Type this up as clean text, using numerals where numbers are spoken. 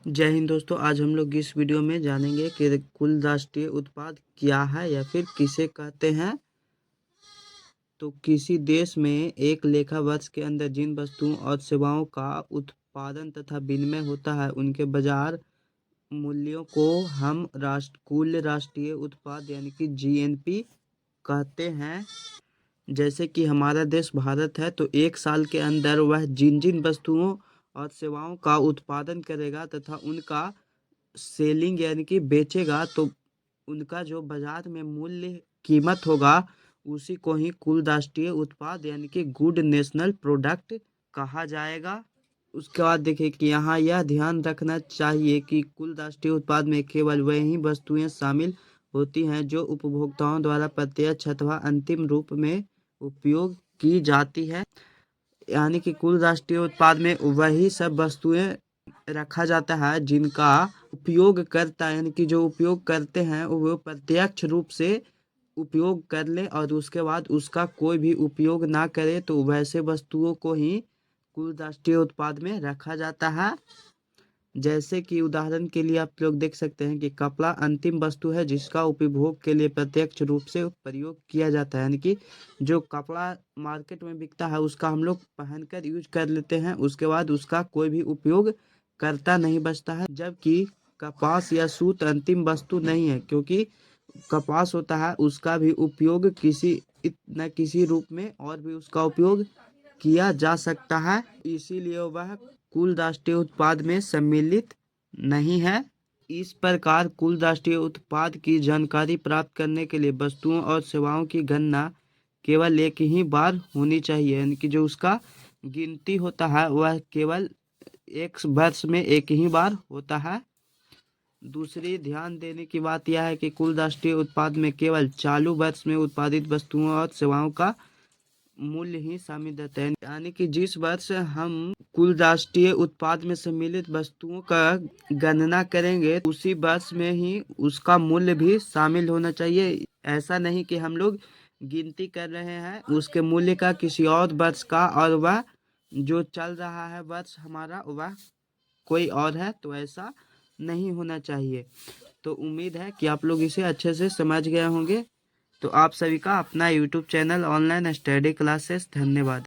जय हिंद दोस्तों। आज हम लोग इस वीडियो में जानेंगे कि कुल राष्ट्रीय उत्पाद क्या है या फिर किसे कहते हैं। तो किसी देश में एक लेखा वर्ष के अंदर जिन वस्तुओं और सेवाओं का उत्पादन तथा विनिमय होता है उनके बाजार मूल्यों को हम कुल राष्ट्रीय उत्पाद यानी कि जीएनपी कहते हैं। जैसे कि हमारा देश भारत है, तो एक साल के अंदर वह जिन जिन वस्तुओं और सेवाओं का उत्पादन करेगा तथा उनका सेलिंग यानी कि बेचेगा, तो उनका जो बाजार में मूल्य कीमत होगा उसी को ही कुल राष्ट्रीय उत्पाद यानी कि गुड नेशनल प्रोडक्ट कहा जाएगा। उसके बाद देखिए कि यहाँ यह ध्यान रखना चाहिए कि कुल राष्ट्रीय उत्पाद में केवल वही वस्तुएं शामिल होती हैं जो उपभोक्ताओं द्वारा प्रत्यक्ष अथवा अंतिम रूप में उपयोग की जाती है। यानी कि कुल राष्ट्रीय उत्पाद में वही सब वस्तुएं रखा जाता है जिनका उपयोग करता यानी कि जो उपयोग करते हैं वो प्रत्यक्ष रूप से उपयोग कर ले और उसके बाद उसका कोई भी उपयोग ना करे, तो वैसे वस्तुओं को ही कुल राष्ट्रीय उत्पाद में रखा जाता है। जैसे कि उदाहरण के लिए आप लोग देख सकते हैं कि कपड़ा अंतिम वस्तु है जिसका उपभोग के लिए प्रत्यक्ष रूप से प्रयोग किया जाता है। यानी कि जो कपड़ा मार्केट में बिकता है उसका हम लोग पहनकर यूज कर लेते हैं, उसके बाद उसका कोई भी उपयोग करता नहीं बचता है। जबकि कपास या सूत अंतिम वस्तु नहीं है, क्योंकि कपास होता है उसका भी उपयोग किसी न किसी रूप में और भी उसका उपयोग किया जा सकता है, इसीलिए वह कुल राष्ट्रीय उत्पाद में सम्मिलित नहीं है। इस प्रकार कुल राष्ट्रीय उत्पाद की जानकारी प्राप्त करने के लिए वस्तुओं और सेवाओं की गणना केवल एक ही बार होनी चाहिए। यानी कि जो उसका गिनती होता है वह केवल एक वर्ष में एक ही बार होता है। दूसरी ध्यान देने की बात यह है कि कुल राष्ट्रीय उत्पाद में केवल चालू वर्ष में उत्पादित वस्तुओं और सेवाओं का मूल्य ही शामिल रहता है। यानी कि जिस वर्ष हम कुल राष्ट्रीय उत्पाद में सम्मिलित वस्तुओं का गणना करेंगे उसी वर्ष में ही उसका मूल्य भी शामिल होना चाहिए। ऐसा नहीं कि हम लोग गिनती कर रहे हैं उसके मूल्य का किसी और वर्ष का और वह जो चल रहा है वर्ष हमारा वह कोई और है, तो ऐसा नहीं होना चाहिए। तो उम्मीद है कि आप लोग इसे अच्छे से समझ गए होंगे। तो आप सभी का अपना YouTube channel online study classes, धन्यवाद।